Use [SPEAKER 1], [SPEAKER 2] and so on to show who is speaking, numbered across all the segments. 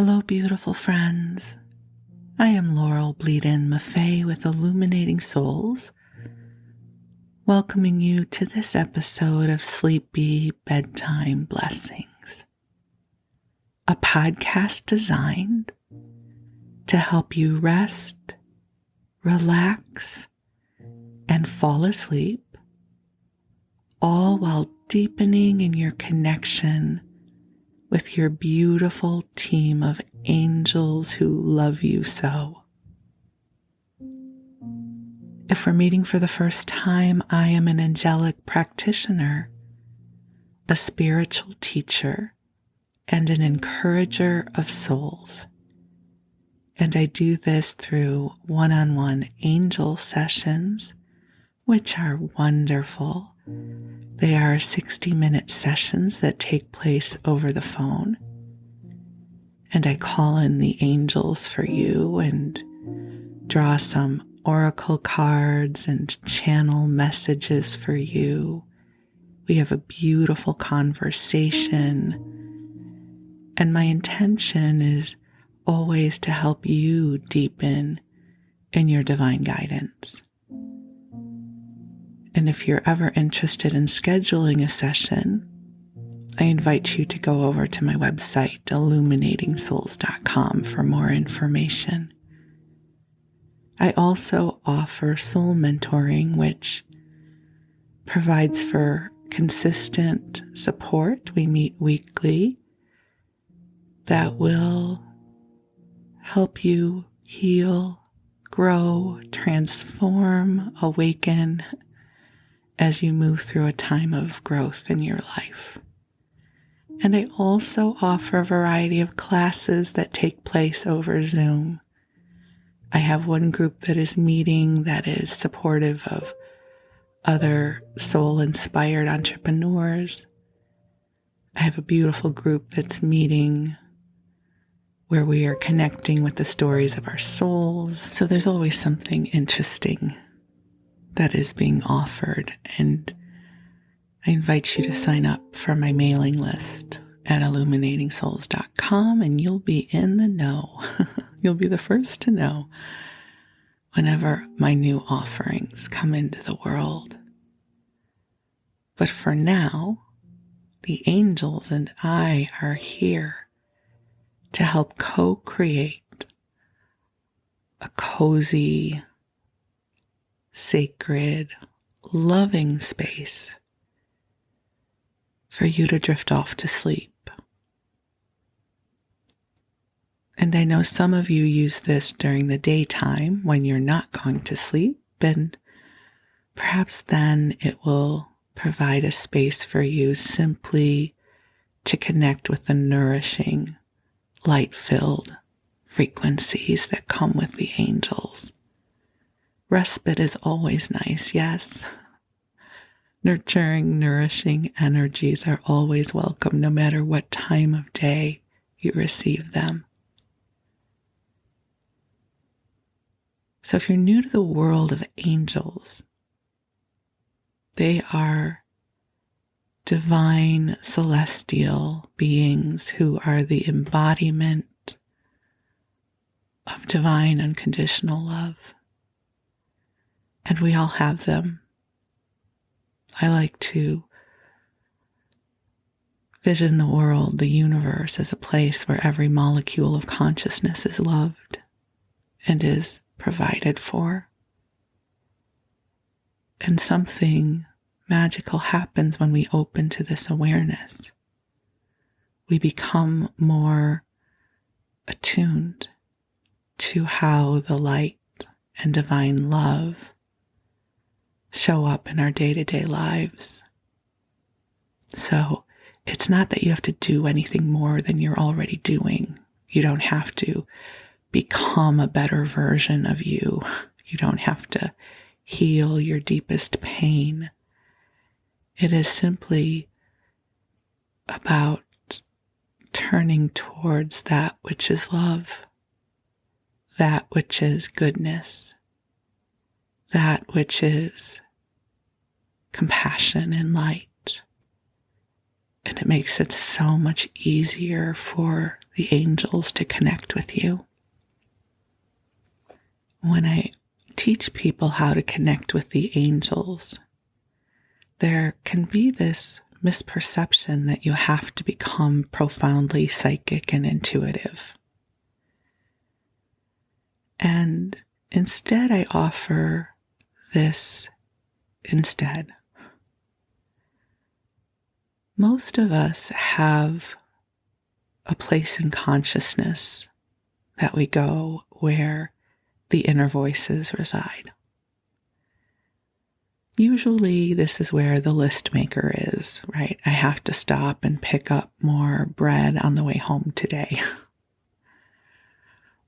[SPEAKER 1] Hello, beautiful friends. I am Laurel Bleadon-Maffei with Illuminating Souls, welcoming you to this episode of Sleepy Bedtime Blessings, a podcast designed to help you rest, relax, and fall asleep, all while deepening in your connection with your beautiful team of angels who love you so. If we're meeting for the first time, I am an angelic practitioner, a spiritual teacher, and an encourager of souls. And I do this through one-on-one angel sessions, which are wonderful. They are 60-minute sessions that take place over the phone. And I call in the angels for you and draw some oracle cards and channel messages for you. We have a beautiful conversation. And my intention is always to help you deepen in your divine guidance. And if you're ever interested in scheduling a session, I invite you to go over to my website, illuminatingsouls.com, for more information. I also offer soul mentoring, which provides for consistent support. We meet weekly that will help you heal, grow, transform, awaken as you move through a time of growth in your life. And I also offer a variety of classes that take place over Zoom. I have one group that is meeting that is supportive of other soul-inspired entrepreneurs. I have a beautiful group that's meeting where we are connecting with the stories of our souls. So there's always something interesting that is being offered, and I invite you to sign up for my mailing list at illuminatingsouls.com, and you'll be in the know. You'll be the first to know whenever my new offerings come into the world. But for now, the angels and I are here to help co-create a cozy, sacred, loving space for you to drift off to sleep. And I know some of you use this during the daytime when you're not going to sleep, and perhaps then it will provide a space for you simply to connect with the nourishing, light-filled frequencies that come with the angels. Respite is always nice, yes. Nurturing, nourishing energies are always welcome, no matter what time of day you receive them. So if you're new to the world of angels, they are divine celestial beings who are the embodiment of divine unconditional love. And we all have them. I like to vision the world, the universe, as a place where every molecule of consciousness is loved and is provided for. And something magical happens when we open to this awareness. We become more attuned to how the light and divine love show up in our day-to-day lives. So it's not that you have to do anything more than you're already doing. You don't have to become a better version of you. You don't have to heal your deepest pain. It is simply about turning towards that which is love, that which is goodness, that which is compassion and light. And it makes it so much easier for the angels to connect with you. When I teach people how to connect with the angels, there can be this misperception that you have to become profoundly psychic and intuitive. And instead, I offer this instead. Most of us have a place in consciousness that we go where the inner voices reside. Usually this is where the list maker is, right? I have to stop and pick up more bread on the way home today.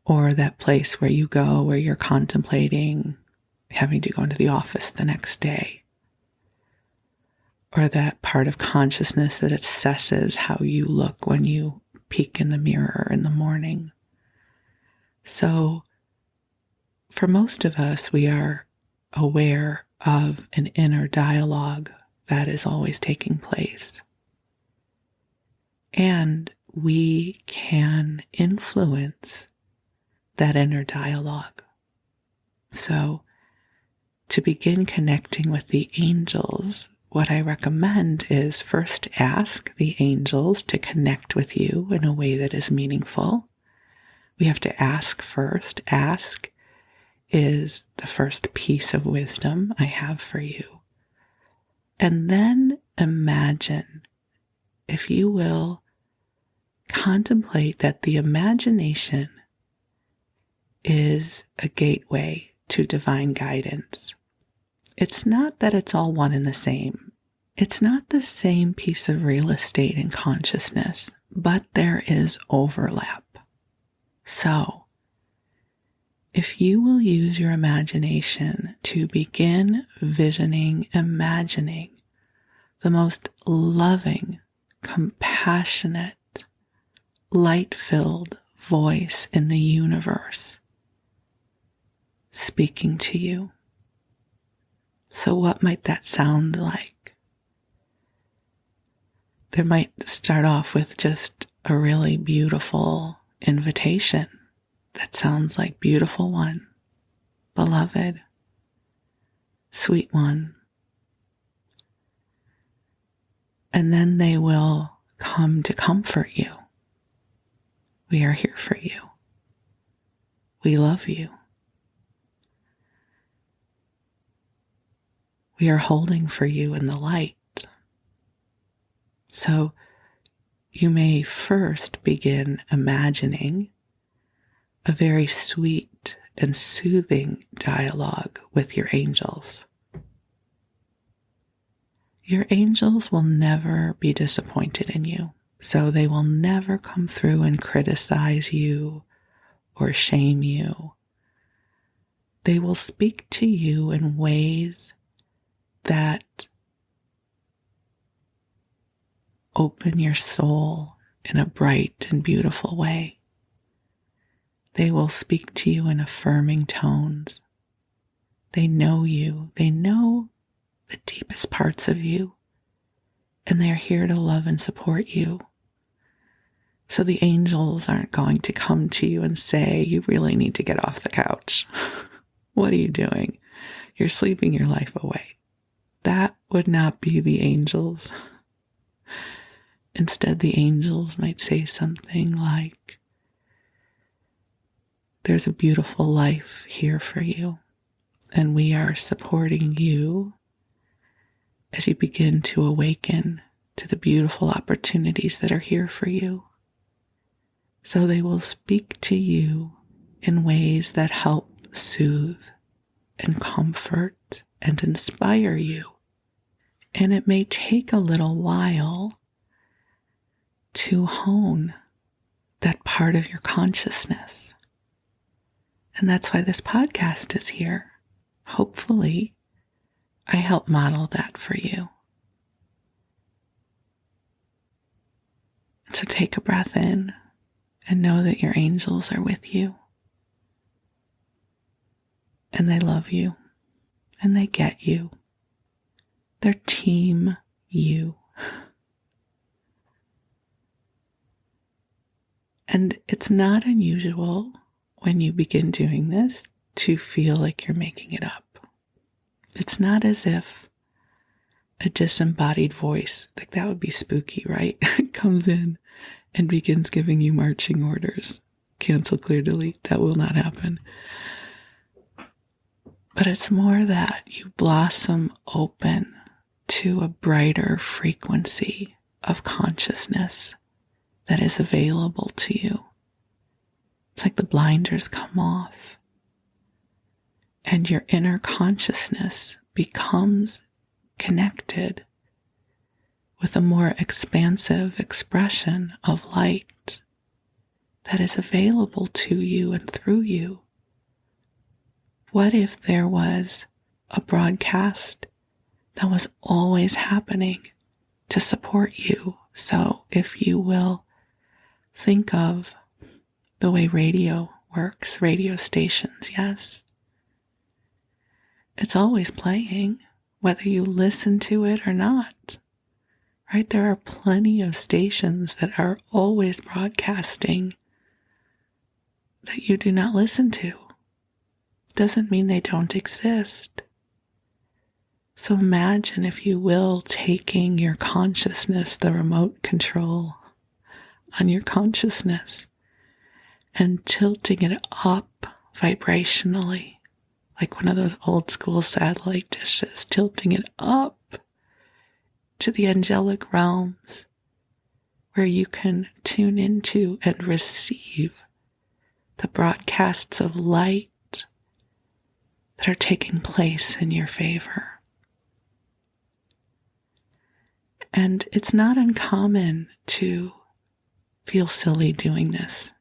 [SPEAKER 1] Or that place where you go where you're contemplating having to go into the office the next day. Or that part of consciousness that assesses how you look when you peek in the mirror in the morning. So for most of us, we are aware of an inner dialogue that is always taking place. And we can influence that inner dialogue. So to begin connecting with the angels, what I recommend is first ask the angels to connect with you in a way that is meaningful. We have to ask first. Ask is the first piece of wisdom I have for you. And then imagine, if you will, contemplate that the imagination is a gateway to divine guidance. It's not that it's all one and the same. It's not the same piece of real estate in consciousness, but there is overlap. So, if you will use your imagination to begin imagining the most loving, compassionate, light-filled voice in the universe speaking to you. So what might that sound like? There might start off with just a really beautiful invitation that sounds like beautiful one, beloved, sweet one. And then they will come to comfort you. We are here for you. We love you. We are holding for you in the light. So you may first begin imagining a very sweet and soothing dialogue with your angels. Your angels will never be disappointed in you, so they will never come through and criticize you or shame you. They will speak to you in ways that open your soul in a bright and beautiful way. They will speak to you in affirming tones. They know you. They know the deepest parts of you, and they're here to love and support you. So the angels aren't going to come to you and say, you really need to get off the couch. What are you doing? You're sleeping your life away. That would not be the angels. Instead, the angels might say something like, there's a beautiful life here for you, and we are supporting you as you begin to awaken to the beautiful opportunities that are here for you. So they will speak to you in ways that help soothe and comfort and inspire you. And it may take a little while to hone that part of your consciousness. And that's why this podcast is here. Hopefully, I help model that for you. So take a breath in and know that your angels are with you. And they love you. And they get you. They're team you. And it's not unusual when you begin doing this to feel like you're making it up. It's not as if a disembodied voice, like that would be spooky, right? Comes in and begins giving you marching orders. Cancel, clear, delete. That will not happen. But it's more that you blossom open to a brighter frequency of consciousness that is available to you. It's like the blinders come off and your inner consciousness becomes connected with a more expansive expression of light that is available to you and through you. What if there was a broadcast that was always happening to support you? So if you will think of the way radio works, radio stations, yes. It's always playing, whether you listen to it or not, right? There are plenty of stations that are always broadcasting that you do not listen to. Doesn't mean they don't exist. So imagine, if you will, taking your consciousness, the remote control on your consciousness, and tilting it up vibrationally, like one of those old school satellite dishes, tilting it up to the angelic realms where you can tune into and receive the broadcasts of light that are taking place in your favor. And it's not uncommon to feel silly doing this.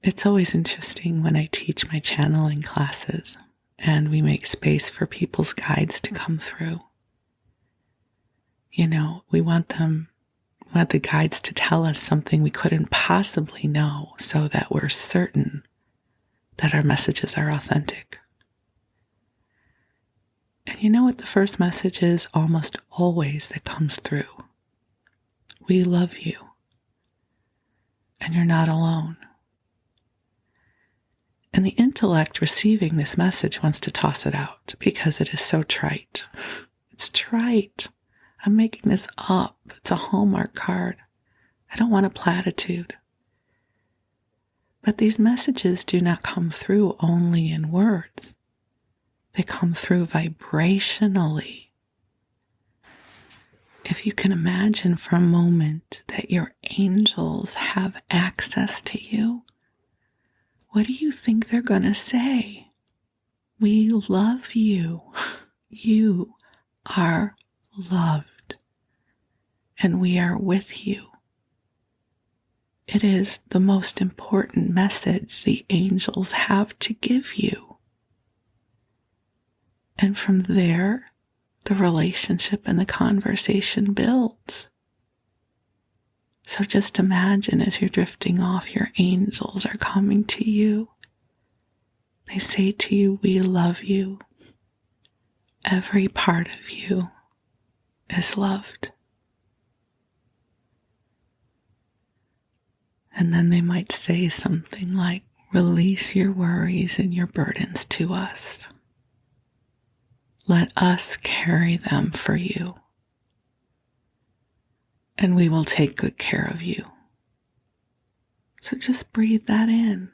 [SPEAKER 1] It's always interesting when I teach my channeling classes and we make space for people's guides to come through. You know, we want the guides to tell us something we couldn't possibly know so that we're certain that our messages are authentic. And you know what the first message is almost always that comes through? We love you. And you're not alone. And the intellect receiving this message wants to toss it out because it is so trite. It's trite. I'm making this up. It's a Hallmark card. I don't want a platitude. But these messages do not come through only in words. They come through vibrationally. If you can imagine for a moment that your angels have access to you, what do you think they're going to say? We love you. You are loved. And we are with you. It is the most important message the angels have to give you. And from there, the relationship and the conversation builds. So just imagine as you're drifting off, your angels are coming to you. They say to you, we love you. Every part of you is loved. And then they might say something like, release your worries and your burdens to us. Let us carry them for you. And we will take good care of you. So just breathe that in.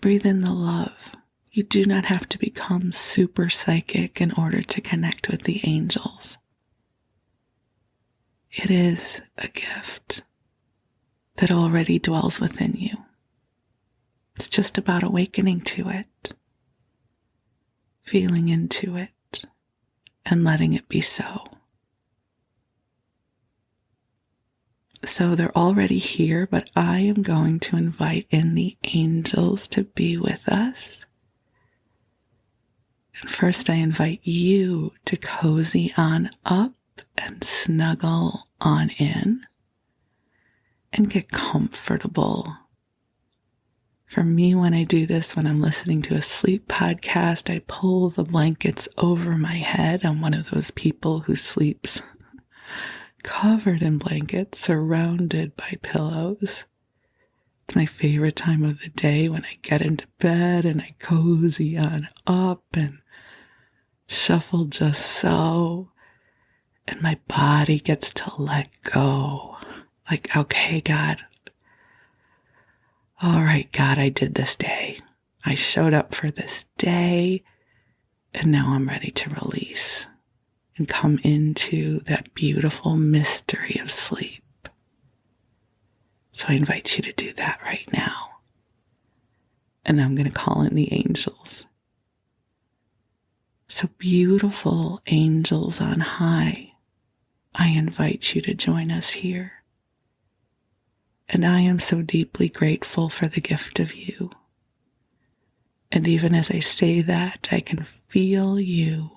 [SPEAKER 1] Breathe in the love. You do not have to become super psychic in order to connect with the angels. It is a gift that already dwells within you. It's just about awakening to it, feeling into it, and letting it be so. So they're already here, but I am going to invite in the angels to be with us. And first I invite you to cozy on up and snuggle on in and get comfortable. For me, when I do this, when I'm listening to a sleep podcast, I pull the blankets over my head. I'm one of those people who sleeps covered in blankets, surrounded by pillows. It's my favorite time of the day when I get into bed and I cozy on up and shuffle just so, and my body gets to let go. Like, okay, God. All right, God, I did this day. I showed up for this day, and now I'm ready to release and come into that beautiful mystery of sleep. So I invite you to do that right now. And I'm going to call in the angels. So beautiful angels on high, I invite you to join us here. And I am so deeply grateful for the gift of you. And even as I say that, I can feel you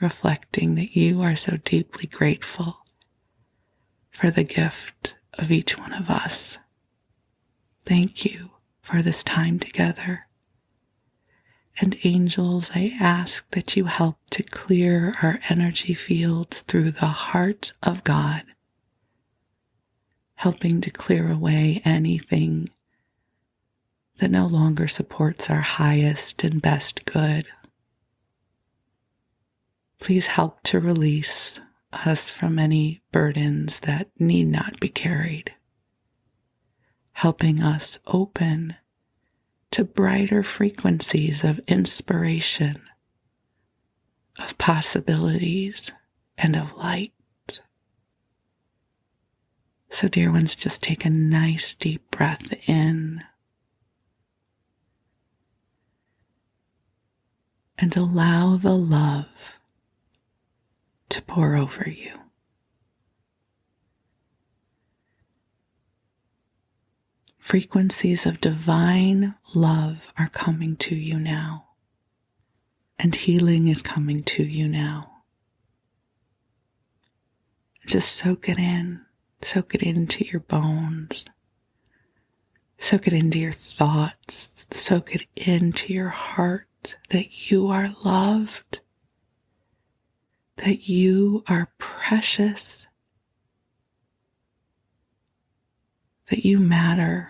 [SPEAKER 1] reflecting that you are so deeply grateful for the gift of each one of us. Thank you for this time together. And angels, I ask that you help to clear our energy fields through the heart of God, helping to clear away anything that no longer supports our highest and best good. Please help to release us from any burdens that need not be carried, helping us open to brighter frequencies of inspiration, of possibilities, and of light. So, dear ones, just take a nice deep breath in and allow the love to pour over you. Frequencies of divine love are coming to you now, and healing is coming to you now. Just soak it in. Soak it into your bones. Soak it into your thoughts. Soak it into your heart that you are loved, that you are precious, that you matter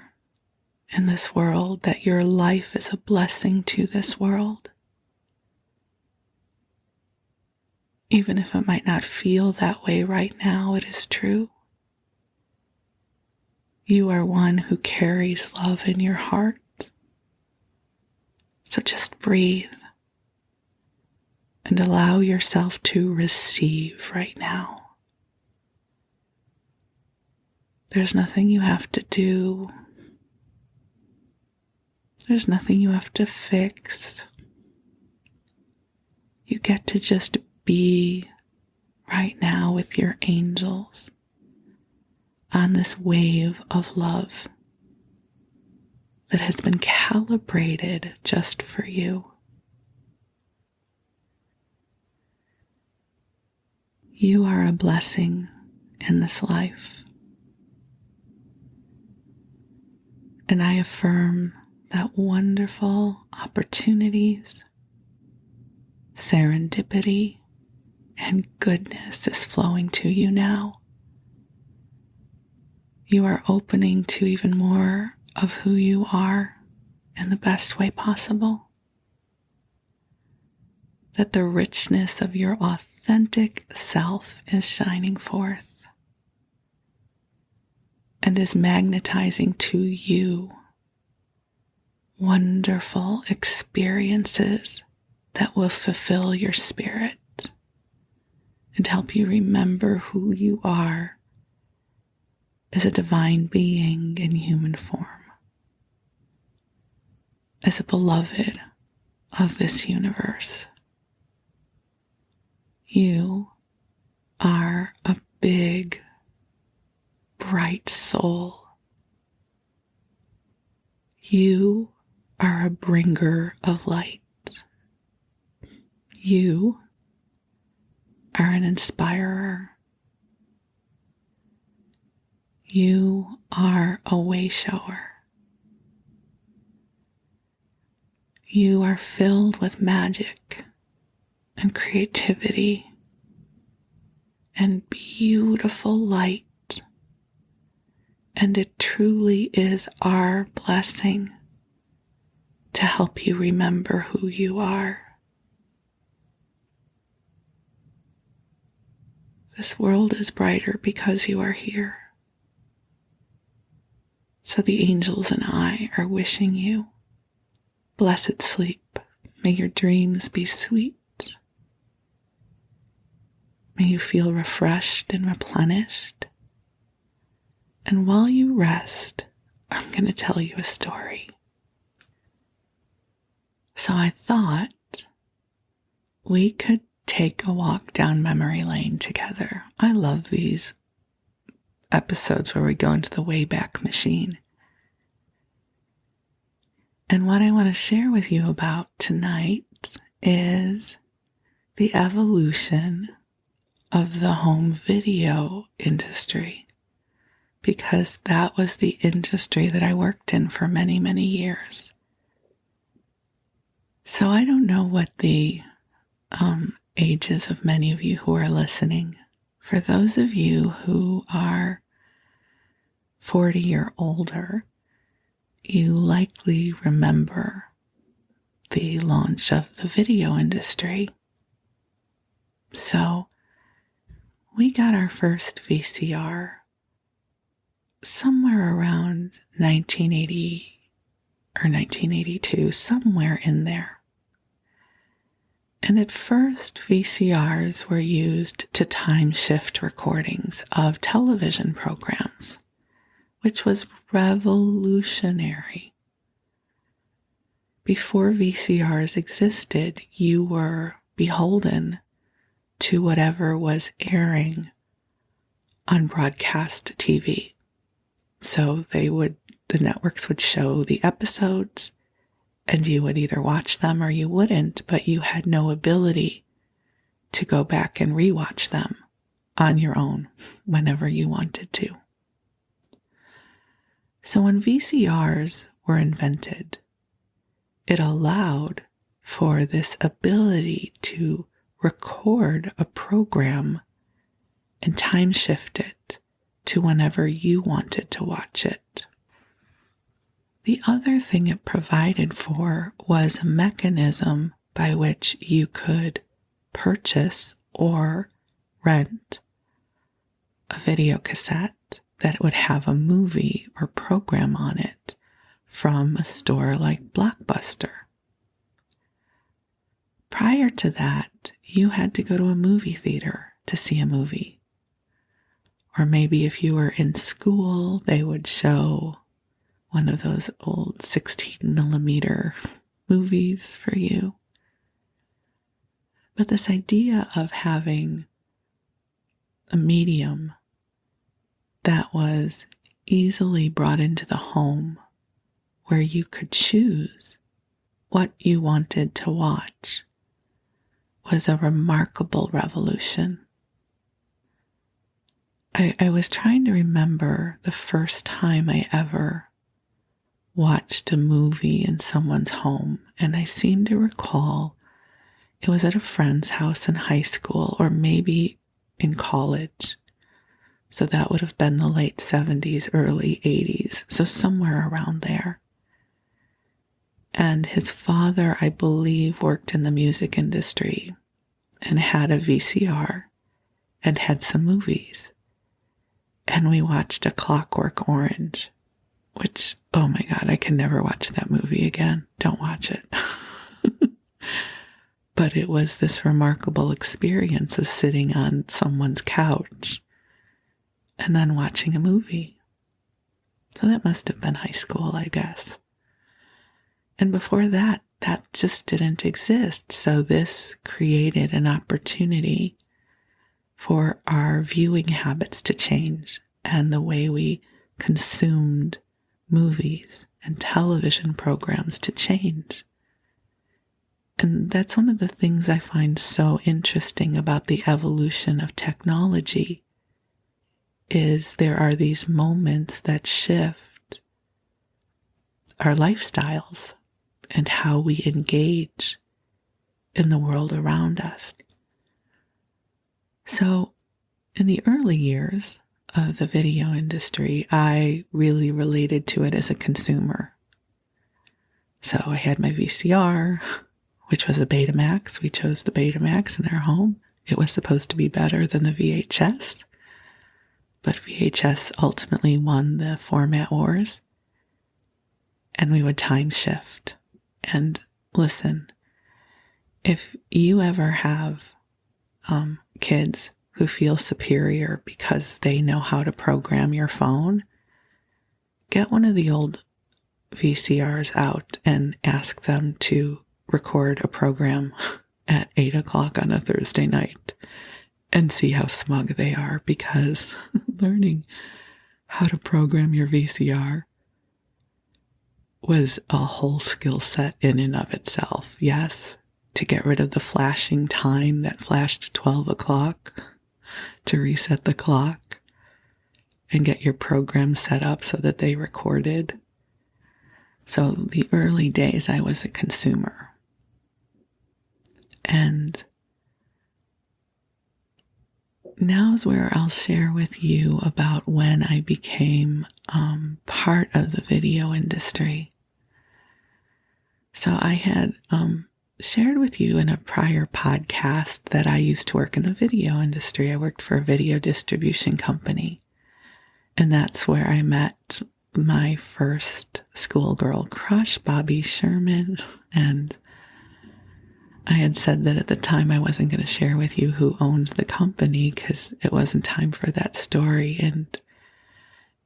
[SPEAKER 1] in this world, that your life is a blessing to this world. Even if it might not feel that way right now, it is true. You are one who carries love in your heart. So just breathe and allow yourself to receive right now. There's nothing you have to do. There's nothing you have to fix. You get to just be right now with your angels on this wave of love that has been calibrated just for you. You are a blessing in this life. And I affirm that wonderful opportunities, serendipity, and goodness is flowing to you now. You are opening to even more of who you are in the best way possible. That the richness of your authentic self is shining forth and is magnetizing to you wonderful experiences that will fulfill your spirit and help you remember who you are as a divine being in human form, as a beloved of this universe. You are a big, bright soul. You are a bringer of light. You are an inspirer. You are a way shower. You are filled with magic and creativity and beautiful light. And it truly is our blessing to help you remember who you are. This world is brighter because you are here. So the angels and I are wishing you blessed sleep. May your dreams be sweet. May you feel refreshed and replenished. And while you rest, I'm going to tell you a story. So I thought we could take a walk down memory lane together. I love these episodes where we go into the Wayback Machine. And what I want to share with you about tonight is the evolution of the home video industry, because that was the industry that I worked in for many, many years. So I don't know what the ages of many of you who are listening. For those of you who are 40 or older, you likely remember the launch of the video industry. So we got our first VCR somewhere around 1980 or 1982, somewhere in there. And at first, VCRs were used to time shift recordings of television programs, which was revolutionary. Before VCRs existed, you were beholden to whatever was airing on broadcast TV. So the networks would show the episodes, and you would either watch them or you wouldn't, but you had no ability to go back and rewatch them on your own whenever you wanted to. So when VCRs were invented, it allowed for this ability to record a program and time shift it to whenever you wanted to watch it. The other thing it provided for was a mechanism by which you could purchase or rent a video cassette that would have a movie or program on it from a store like Blockbuster. Prior to that, you had to go to a movie theater to see a movie. Or maybe if you were in school, they would show one of those old 16mm movies for you. But this idea of having a medium that was easily brought into the home where you could choose what you wanted to watch was a remarkable revolution. I was trying to remember the first time I ever watched a movie in someone's home, and I seem to recall it was at a friend's house in high school or maybe in college. So that would have been the late 70s, early 80s, so somewhere around there. And his father, I believe, worked in the music industry and had a VCR and had some movies. And we watched A Clockwork Orange, which, oh my God, I can never watch that movie again. Don't watch it. But it was this remarkable experience of sitting on someone's couch and then watching a movie. So that must have been high school, I guess. And before that, that just didn't exist. So this created an opportunity for our viewing habits to change and the way we consumed movies and television programs to change. And that's one of the things I find so interesting about the evolution of technology is there are these moments that shift our lifestyles and how we engage in the world around us. So in the early years of the video industry, I really related to it as a consumer. So I had my VCR, which was a Betamax. We chose the Betamax in our home. It was supposed to be better than the VHS, but VHS ultimately won the format wars, and we would time shift. And listen, if you ever have kids who feel superior because they know how to program your phone, get one of the old VCRs out and ask them to record a program at 8 o'clock on a Thursday night and see how smug they are, because learning how to program your VCR was a whole skill set in and of itself. Yes, to get rid of the flashing time that flashed 12 o'clock, to reset the clock and get your program set up so that they recorded. So the early days I was a consumer. And now's where I'll share with you about when I became part of the video industry. So I had shared with you in a prior podcast that I used to work in the video industry. I worked for a video distribution company. And that's where I met my first schoolgirl crush, Bobby Sherman. And I had said that at the time I wasn't going to share with you who owned the company because it wasn't time for that story. And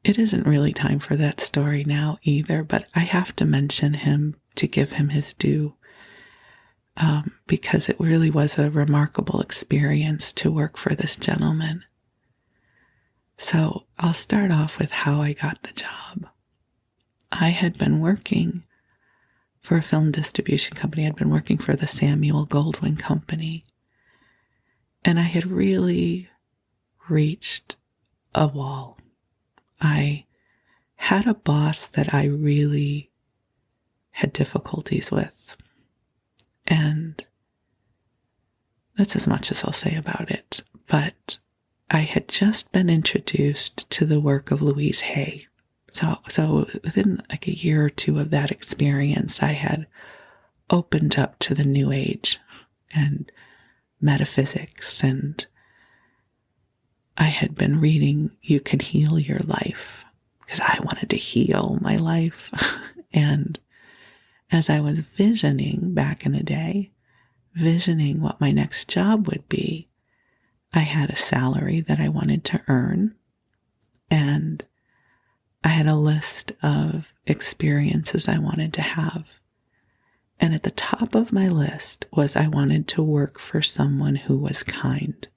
[SPEAKER 1] it isn't really time for that story now either, but I have to mention him to give him his due, because it really was a remarkable experience to work for this gentleman. So I'll start off with how I got the job. I had been working for a film distribution company. I'd been working for the Samuel Goldwyn Company. And I had really reached a wall. I had a boss that I really had difficulties with. And that's as much as I'll say about it. But I had just been introduced to the work of Louise Hay. So within like a year or two of that experience, I had opened up to the New Age and metaphysics, and I had been reading You Can Heal Your Life because I wanted to heal my life. And as I was visioning back in the day, visioning what my next job would be, I had a salary that I wanted to earn, and I had a list of experiences I wanted to have. And at the top of my list was I wanted to work for someone who was kind.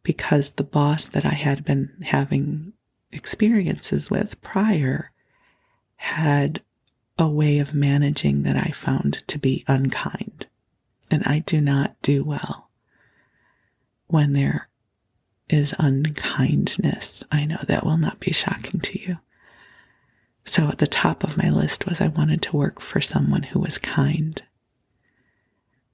[SPEAKER 1] Because the boss that I had been having experiences with prior had a way of managing that I found to be unkind. And I do not do well when there is unkindness. I know that will not be shocking to you. So at the top of my list was I wanted to work for someone who was kind.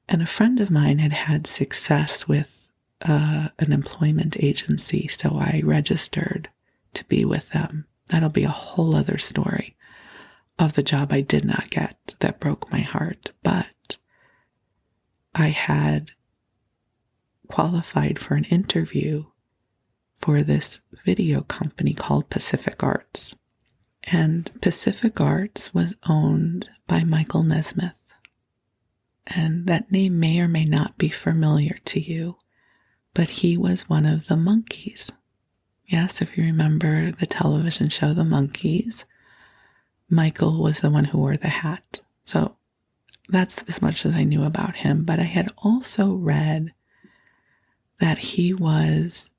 [SPEAKER 1] And a friend of mine had had success with an employment agency, so I registered to be with them. That'll be a whole other story of the job I did not get that broke my heart. But I had qualified for an interview for this video company called Pacific Arts. And Pacific Arts was owned by Michael Nesmith. And that name may or may not be familiar to you, but he was one of the Monkees. Yes, if you remember the television show The Monkees, Michael was the one who wore the hat. So that's as much as I knew about him. But I had also read that he was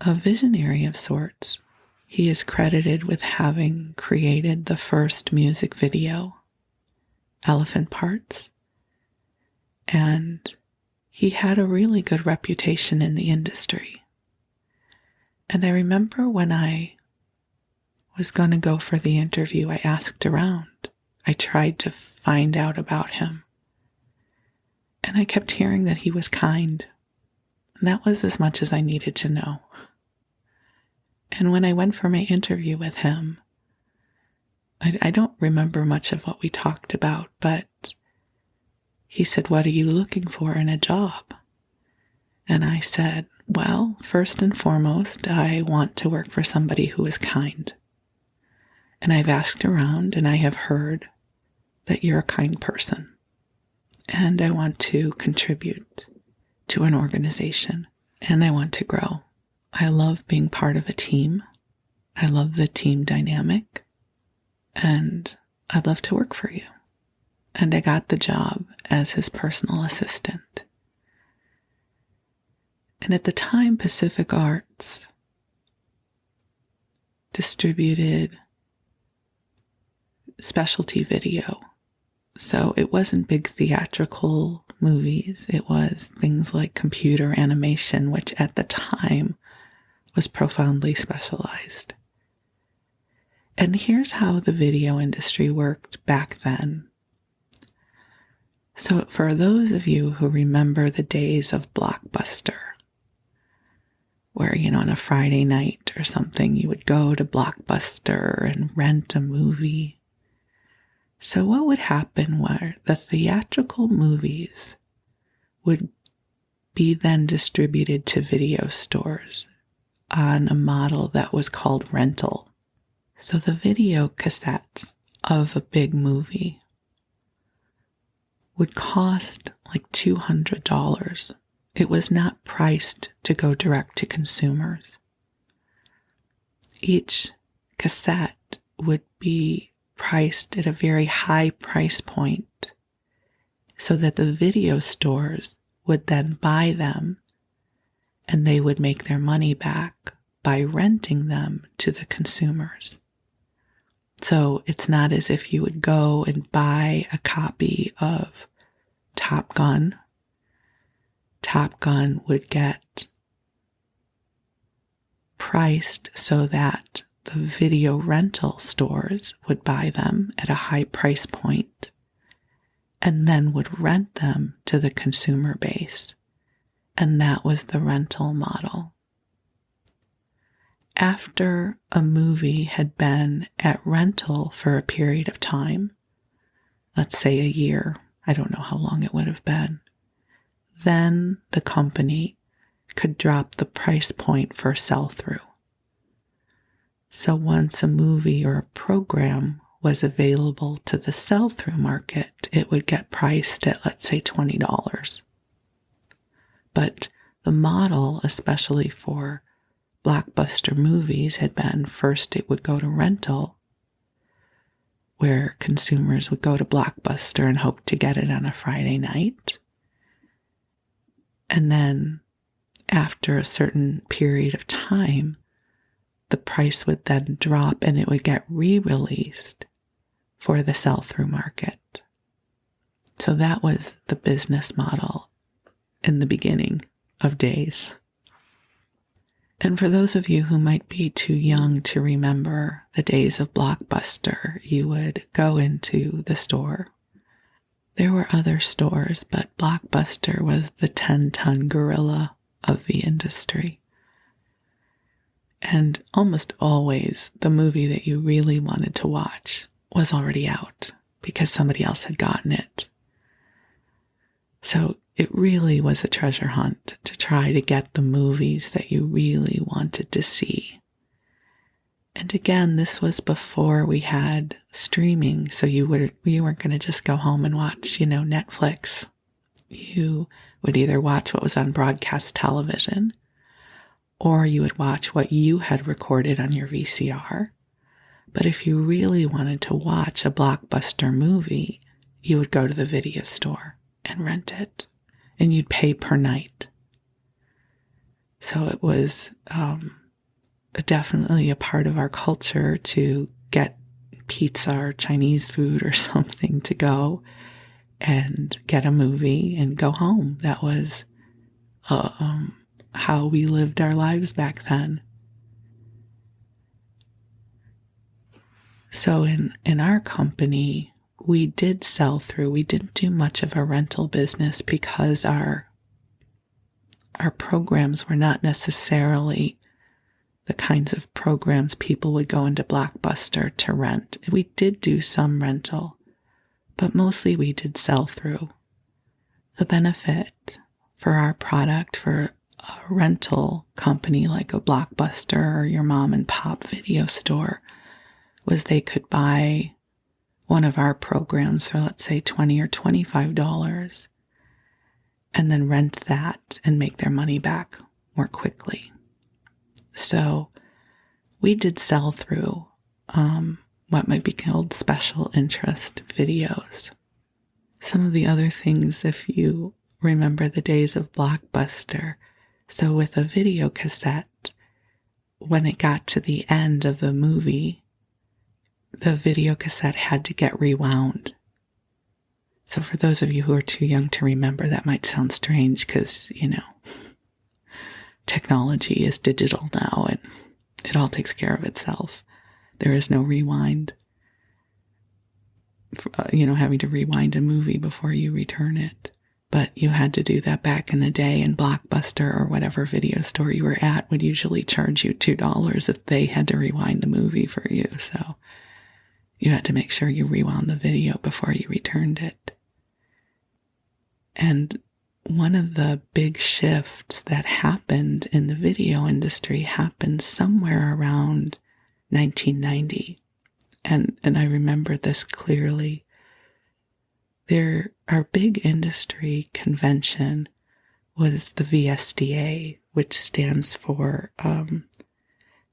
[SPEAKER 1] a visionary of sorts. He is credited with having created the first music video, Elephant Parts, and he had a really good reputation in the industry. And I remember when I was going to go for the interview, I asked around. I tried to find out about him. And I kept hearing that he was kind, And that was as much as I needed to know. And when I went for my interview with him, I don't remember much of what we talked about, but he said, "What are you looking for in a job?" And I said, "Well, first and foremost, I want to work for somebody who is kind. And I've asked around and I have heard that you're a kind person. And I want to contribute to an organization. And I want to grow. I love being part of a team. I love the team dynamic. And I'd love to work for you." And I got the job as his personal assistant. And at the time, Pacific Arts distributed specialty video. So it wasn't big theatrical movies. It was things like computer animation, which at the time was profoundly specialized. And here's how the video industry worked back then. So for those of you who remember the days of Blockbuster, where, on a Friday night or something, you would go to Blockbuster and rent a movie. So what would happen were the theatrical movies would be then distributed to video stores on a model that was called rental. So the video cassettes of a big movie would cost like $200. It was not priced to go direct to consumers. Each cassette would be priced at a very high price point so that the video stores would then buy them and they would make their money back by renting them to the consumers. So it's not as if you would go and buy a copy of Top Gun. Top Gun would get priced so that the video rental stores would buy them at a high price point and then would rent them to the consumer base. And that was the rental model. After a movie had been at rental for a period of time, let's say a year, I don't know how long it would have been, then the company could drop the price point for sell-through. So once a movie or a program was available to the sell-through market, it would get priced at, let's say, $20. But the model, especially for Blockbuster movies, had been first it would go to rental, where consumers would go to Blockbuster and hope to get it on a Friday night. And then after a certain period of time, the price would then drop and it would get re-released for the sell-through market. So that was the business model in the beginning of days. And for those of you who might be too young to remember the days of Blockbuster, you would go into the store. There were other stores, but Blockbuster was the 10-ton gorilla of the industry. And almost always the movie that you really wanted to watch was already out because somebody else had gotten it. So it really was a treasure hunt to try to get the movies that you really wanted to see. And again, this was before we had streaming, so you weren't going to just go home and watch, Netflix. You would either watch what was on broadcast television, or you would watch what you had recorded on your VCR. But if you really wanted to watch a Blockbuster movie, you would go to the video store and rent it, and you'd pay per night. So it was definitely a part of our culture to get pizza or Chinese food or something to go and get a movie and go home. That was how we lived our lives back then. So in our company, we did sell through. We didn't do much of a rental business because our our programs were not necessarily the kinds of programs people would go into Blockbuster to rent. We did do some rental, but mostly we did sell through. The benefit for our product for a rental company like a Blockbuster or your mom and pop video store was they could buy one of our programs for, let's say, $20 or $25 and then rent that and make their money back more quickly. So we did sell through what might be called special interest videos. Some of the other things, if you remember the days of Blockbuster, so with a video cassette, when it got to the end of the movie, the video cassette had to get rewound. So for those of you who are too young to remember, that might sound strange because, technology is digital now and it all takes care of itself. There is no rewind, having to rewind a movie before you return it. But you had to do that back in the day, and Blockbuster or whatever video store you were at would usually charge you $2 if they had to rewind the movie for you. So you had to make sure you rewound the video before you returned it. And one of the big shifts that happened in the video industry happened somewhere around 1990. And I remember this clearly. Our big industry convention was the VSDA, which stands for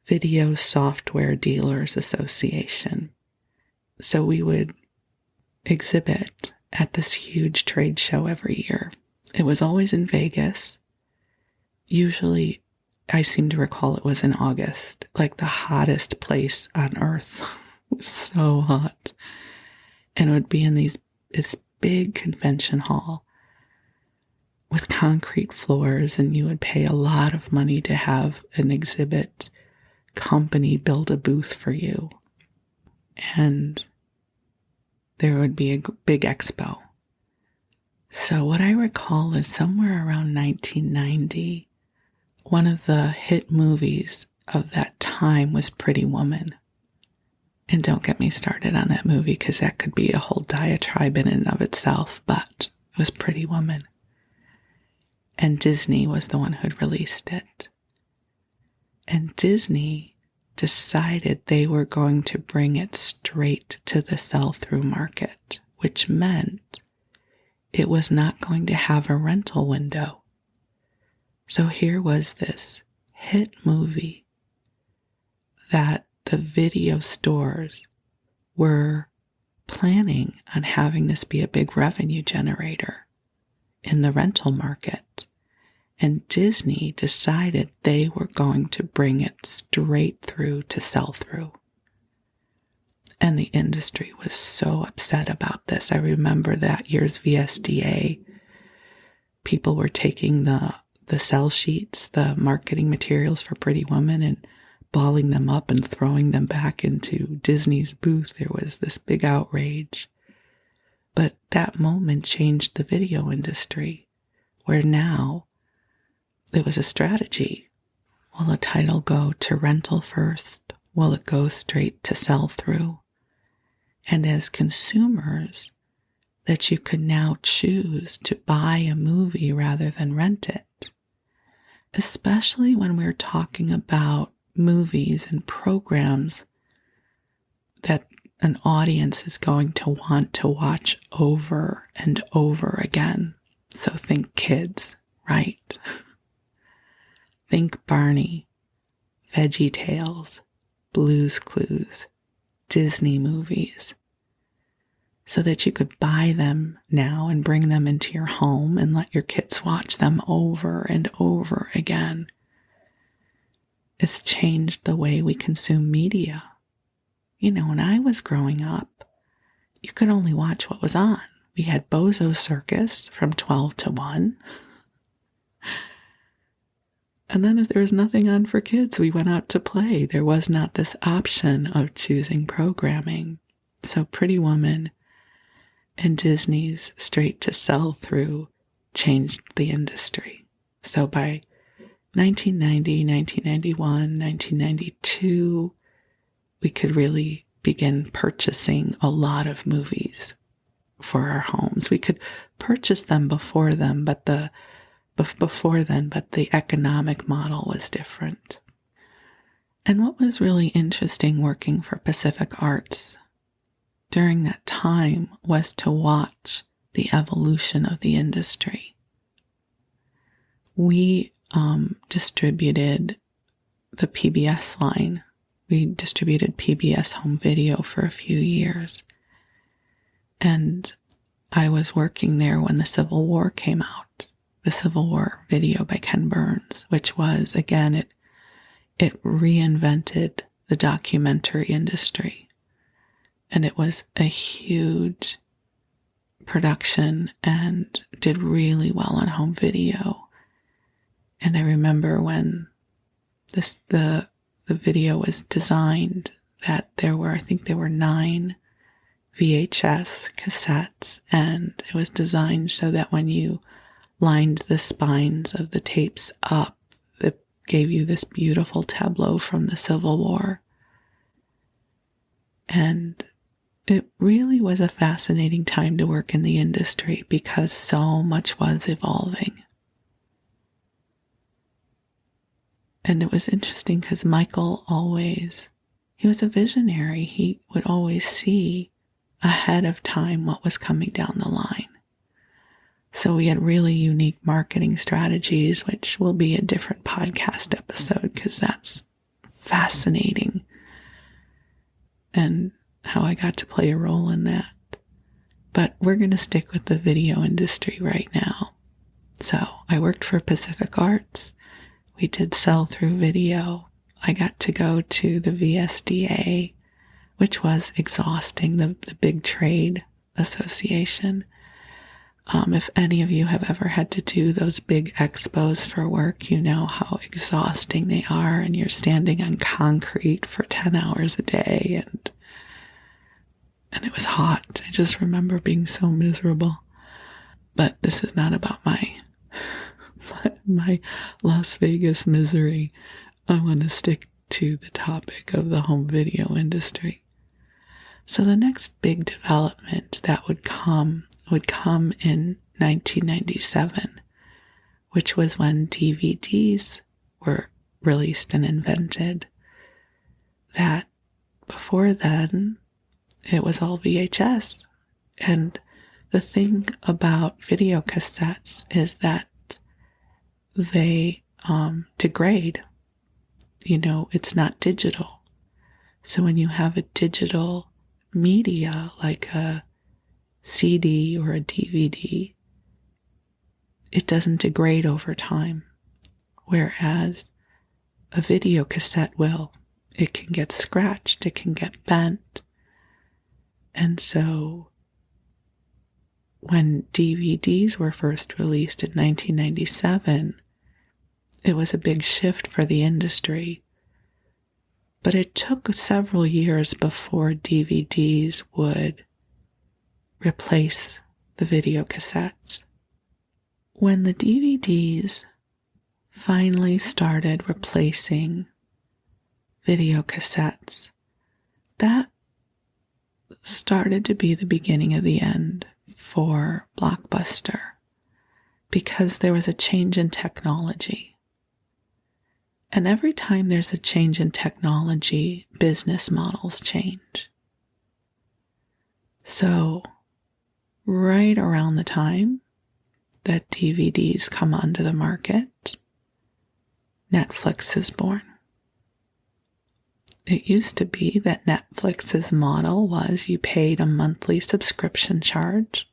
[SPEAKER 1] Video Software Dealers Association. So we would exhibit at this huge trade show every year. It was always in Vegas. Usually, I seem to recall it was in August, like the hottest place on earth. It was so hot. And it would be in this big convention hall with concrete floors, and you would pay a lot of money to have an exhibit company build a booth for you. And there would be a big expo. So what I recall is somewhere around 1990, one of the hit movies of that time was Pretty Woman. And don't get me started on that movie because that could be a whole diatribe in and of itself, but it was Pretty Woman. And Disney was the one who had released it. And Disney decided they were going to bring it straight to the sell-through market, which meant it was not going to have a rental window. So here was this hit movie that the video stores were planning on having this be a big revenue generator in the rental market. And Disney decided they were going to bring it straight through to sell through. And the industry was so upset about this. I remember that year's VSDA, people were taking the sell sheets, the marketing materials for Pretty Woman, and balling them up and throwing them back into Disney's booth. There was this big outrage. But that moment changed the video industry, where now it was a strategy. Will a title go to rental first? Will it go straight to sell through? And as consumers, that you could now choose to buy a movie rather than rent it. Especially when we're talking about movies and programs that an audience is going to want to watch over and over again. So think kids, right? Think Barney, VeggieTales, Blue's Clues, Disney movies, so that you could buy them now and bring them into your home and let your kids watch them over and over again. It's changed the way we consume media. When I was growing up, you could only watch what was on. We had Bozo Circus from 12 to 1. And then if there was nothing on for kids, we went out to play. There was not this option of choosing programming. So Pretty Woman and Disney's straight to sell through changed the industry. So by 1990, 1991, 1992, we could really begin purchasing a lot of movies for our homes. We could purchase them before then, but the economic model was different. And what was really interesting working for Pacific Arts during that time was to watch the evolution of the industry. We distributed the PBS line. We distributed PBS home video for a few years. And I was working there when the Civil War came out, the Civil War video by Ken Burns, which was, again, it reinvented the documentary industry. And it was a huge production and did really well on home video. And I remember when the video was designed that I think there were 9 VHS cassettes, and it was designed so that when you lined the spines of the tapes up, it gave you this beautiful tableau from the Civil War. And it really was a fascinating time to work in the industry because so much was evolving. And it was interesting because Michael he was a visionary. He would always see ahead of time what was coming down the line. So we had really unique marketing strategies, which will be a different podcast episode because that's fascinating. And how I got to play a role in that. But we're going to stick with the video industry right now. So I worked for Pacific Arts. We did sell-through video. I got to go to the VSDA, which was exhausting, the big trade association. If any of you have ever had to do those big expos for work, you know how exhausting they are, and you're standing on concrete for 10 hours a day, and it was hot. I just remember being so miserable. But this is not about my Las Vegas misery. I want to stick to the topic of the home video industry. So the next big development that would come in 1997, which was when DVDs were released and invented. That before then, it was all VHS. And the thing about video cassettes is that they degrade. It's not digital. So when you have a digital media like a CD or a DVD, it doesn't degrade over time. Whereas a video cassette will. It can get scratched, it can get bent. And so when DVDs were first released in 1997, it was a big shift for the industry. But it took several years before DVDs would replace the video cassettes. When the DVDs finally started replacing video cassettes, that started to be the beginning of the end for Blockbuster, because there was a change in technology. And every time there's a change in technology, business models change. So, right around the time that DVDs come onto the market, Netflix is born. It used to be that Netflix's model was you paid a monthly subscription charge,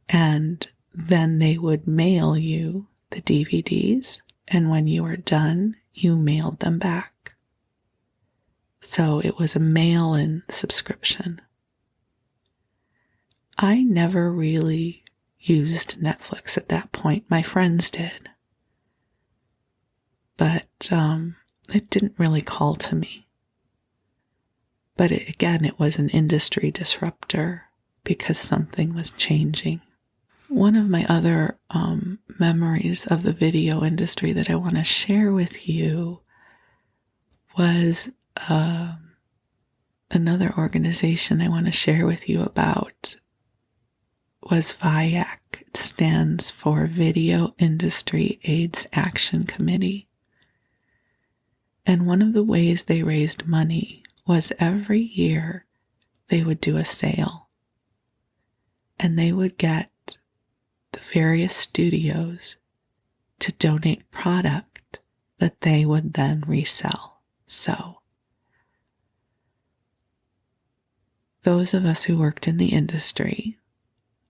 [SPEAKER 1] and then they would mail you the DVDs, and when you were done, you mailed them back. So it was a mail-in subscription. I never really used Netflix at that point. My friends did. But it didn't really call to me. But it was an industry disruptor because something was changing. One of my other memories of the video industry that I want to share with you was another organization I want to share with you about was VIAC. It stands for Video Industry AIDS Action Committee. And one of the ways they raised money was every year they would do a sale. And they would get the various studios to donate product that they would then resell. So, those of us who worked in the industry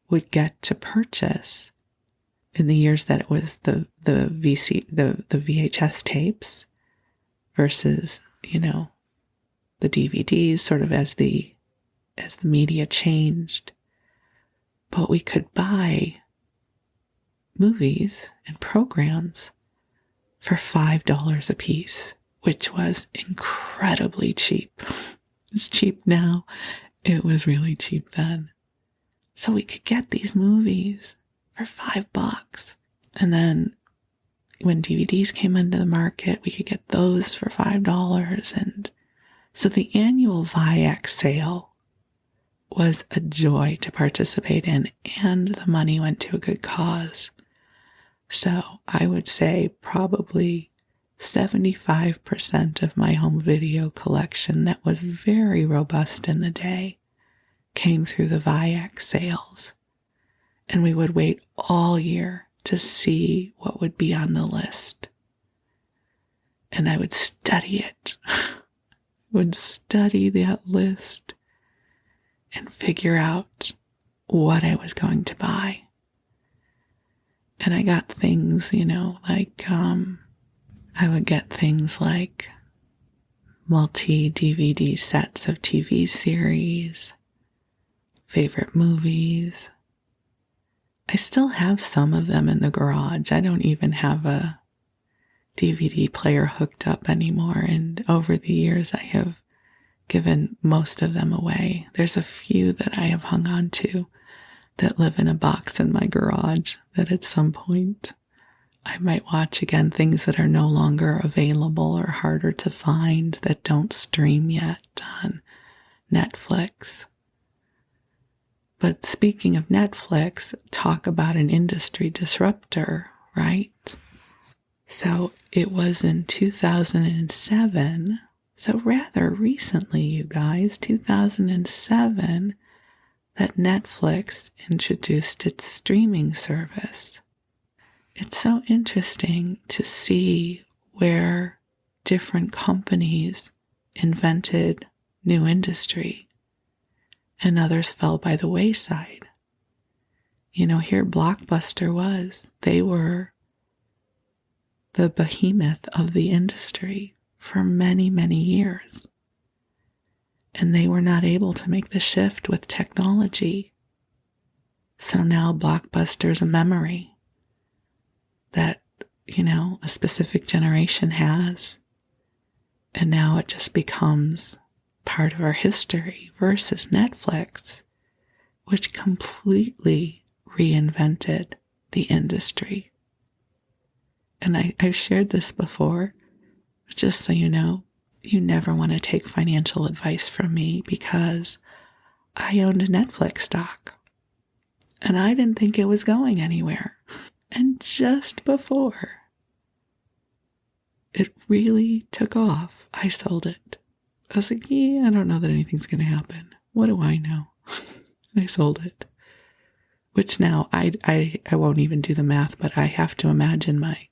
[SPEAKER 1] would get to purchase, in the years that it was the VHS tapes versus, the DVDs, sort of as the media changed. But we could buy movies and programs for $5 a piece, which was incredibly cheap. It's cheap now. It was really cheap then. So we could get these movies for $5. And then when DVDs came into the market, we could get those for $5. And so the annual VIAC sale was a joy to participate in, and the money went to a good cause. So I would say probably 75% of my home video collection that was very robust in the day came through the VIAC sales. And we would wait all year to see what would be on the list. And I would study it. Would study that list and figure out what I was going to buy. And I got things, like, I would get things like multi-DVD sets of TV series, favorite movies. I still have some of them in the garage. I don't even have a DVD player hooked up anymore. And over the years, I have given most of them away. There's a few that I have hung on to that live in a box in my garage that at some point I might watch again, things that are no longer available or harder to find that don't stream yet on Netflix. But speaking of Netflix, talk about an industry disruptor, right? So it was in 2007, so rather recently, you guys, 2007, that Netflix introduced its streaming service. It's so interesting to see where different companies invented new industry and others fell by the wayside. Here Blockbuster was. They were the behemoth of the industry for many, many years. And they were not able to make the shift with technology. So now Blockbuster's a memory that, a specific generation has. And now it just becomes part of our history versus Netflix, which completely reinvented the industry. And I've shared this before, just so you know, you never want to take financial advice from me because I owned a Netflix stock and I didn't think it was going anywhere. And just before it really took off, I sold it. I was like, I don't know that anything's going to happen. What do I know? And I sold it. Which now I won't even do the math, but I have to imagine my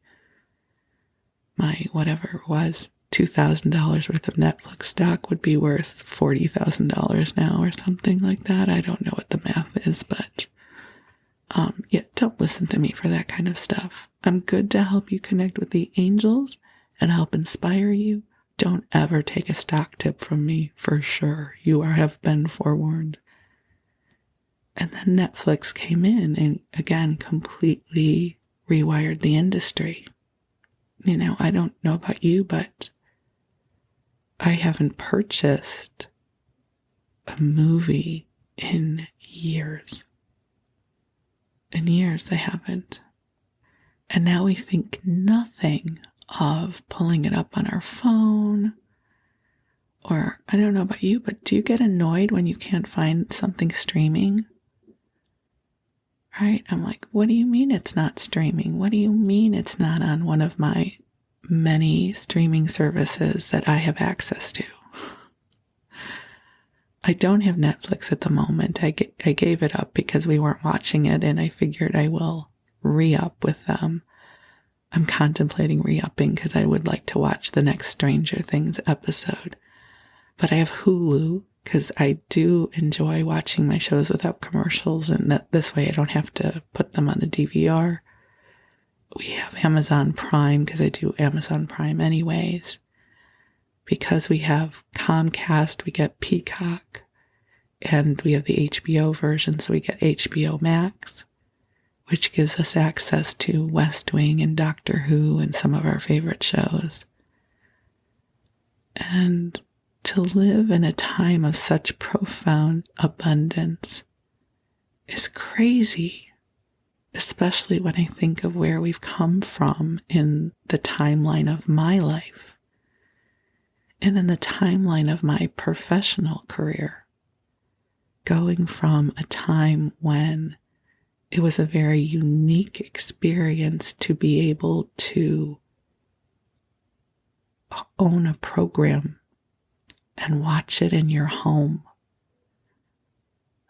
[SPEAKER 1] whatever it was, $2,000 worth of Netflix stock would be worth $40,000 now or something like that. I don't know what the math is, but don't listen to me for that kind of stuff. I'm good to help you connect with the angels and help inspire you. Don't ever take a stock tip from me, for sure. You have been forewarned. And then Netflix came in and, again, completely rewired the industry. I don't know about you, but I haven't purchased a movie in years. In years, I haven't. And now we think nothing of pulling it up on our phone. Or, I don't know about you, but do you get annoyed when you can't find something streaming? Right? I'm like, what do you mean it's not streaming? What do you mean it's not on one of my many streaming services that I have access to? I don't have Netflix at the moment. I gave it up because we weren't watching it, and I figured I will re-up with them. I'm contemplating re-upping because I would like to watch the next Stranger Things episode. But I have Hulu because I do enjoy watching my shows without commercials, and that this way I don't have to put them on the DVR. We have Amazon Prime because I do Amazon Prime anyways. Because we have Comcast, we get Peacock, and we have the HBO version, so we get HBO Max, which gives us access to West Wing and Doctor Who and some of our favorite shows. And to live in a time of such profound abundance is crazy, especially when I think of where we've come from in the timeline of my life and in the timeline of my professional career, going from a time when it was a very unique experience to be able to own a program and watch it in your home.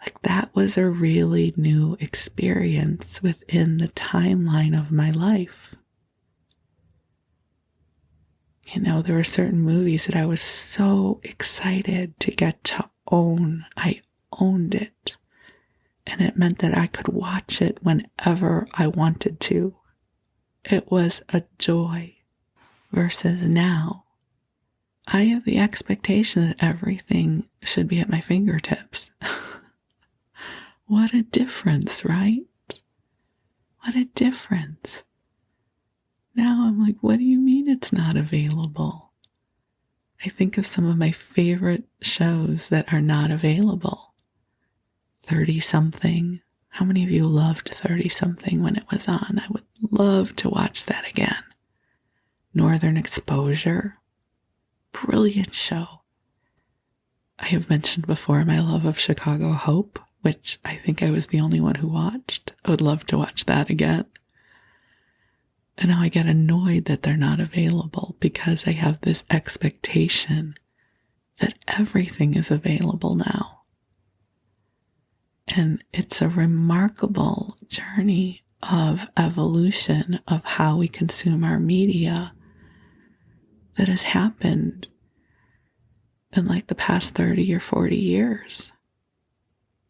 [SPEAKER 1] Like, that was a really new experience within the timeline of my life. You know, there were certain movies that I was so excited to get to own. I owned it. And it meant that I could watch it whenever I wanted to. It was a joy. Versus now, I have the expectation that everything should be at my fingertips. What a difference, right? What a difference. Now I'm like, what do you mean it's not available? I think of some of my favorite shows that are not available. 30-something. How many of you loved 30-something when it was on? I would love to watch that again. Northern Exposure. Brilliant show. I have mentioned before my love of Chicago Hope, which I think I was the only one who watched. I would love to watch that again. And now I get annoyed that they're not available because I have this expectation that everything is available now. And it's a remarkable journey of evolution of how we consume our media that has happened in like the past 30 or 40 years.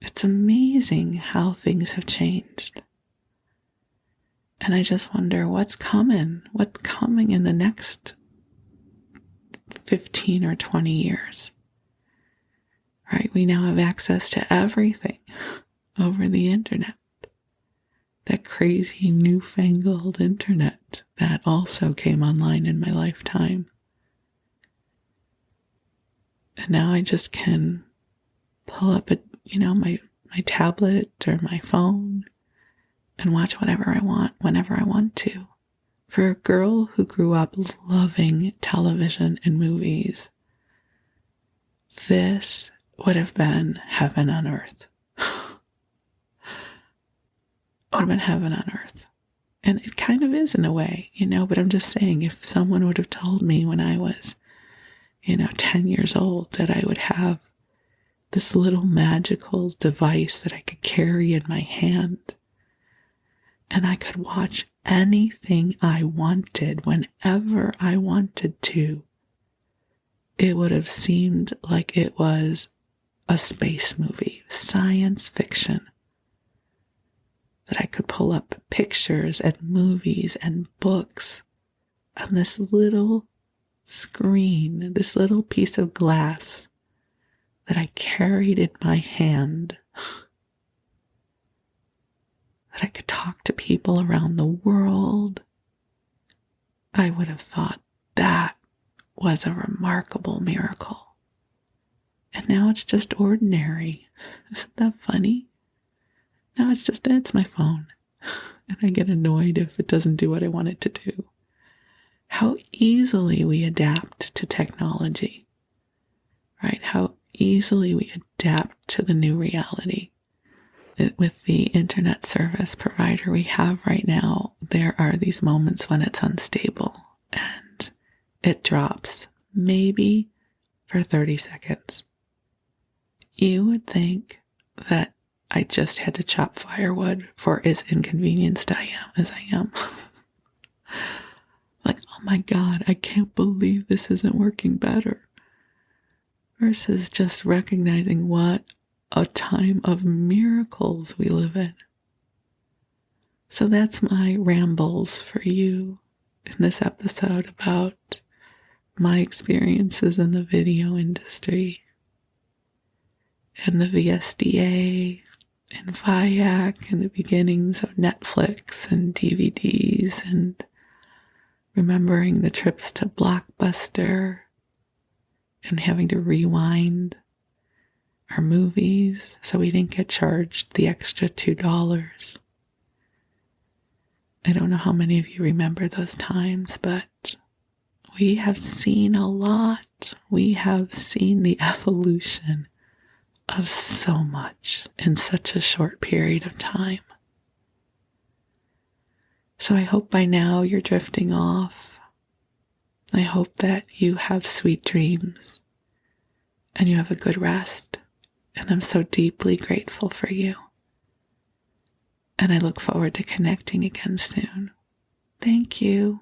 [SPEAKER 1] It's amazing how things have changed. And I just wonder what's coming in the next 15 or 20 years. Right? We now have access to everything over the internet. That crazy newfangled internet that also came online in my lifetime. And now I just can pull up my tablet or my phone and watch whatever I want, whenever I want to. For a girl who grew up loving television and movies, this would have been heaven on earth. Would have been heaven on earth. And it kind of is in a way, but I'm just saying, if someone would have told me when I was, 10 years old that I would have this little magical device that I could carry in my hand, and I could watch anything I wanted whenever I wanted to, it would have seemed like it was a space movie, science fiction. That I could pull up pictures and movies and books on this little screen, this little piece of glass that I carried in my hand. That I could talk to people around the world. I would have thought that was a remarkable miracle. And now it's just ordinary. Isn't that funny? Now it's my phone. and I get annoyed if it doesn't do what I want it to do. How easily we adapt to technology, right? How easily we adapt to the new reality. With the internet service provider we have right now, there are these moments when it's unstable and it drops, maybe for 30 seconds. You would think that I just had to chop firewood for as inconvenienced as I am. Like, oh my God, I can't believe this isn't working better. Versus just recognizing what a time of miracles we live in. So that's my rambles for you in this episode about my experiences in the video industry and the VSDA and VIAC and the beginnings of Netflix and DVDs and remembering the trips to Blockbuster and having to rewind our movies so we didn't get charged the extra $2. I don't know how many of you remember those times, but we have seen a lot. We have seen the evolution of so much in such a short period of time. So I hope by now you're drifting off. I hope that you have sweet dreams and you have a good rest. And I'm so deeply grateful for you. And I look forward to connecting again soon. Thank you.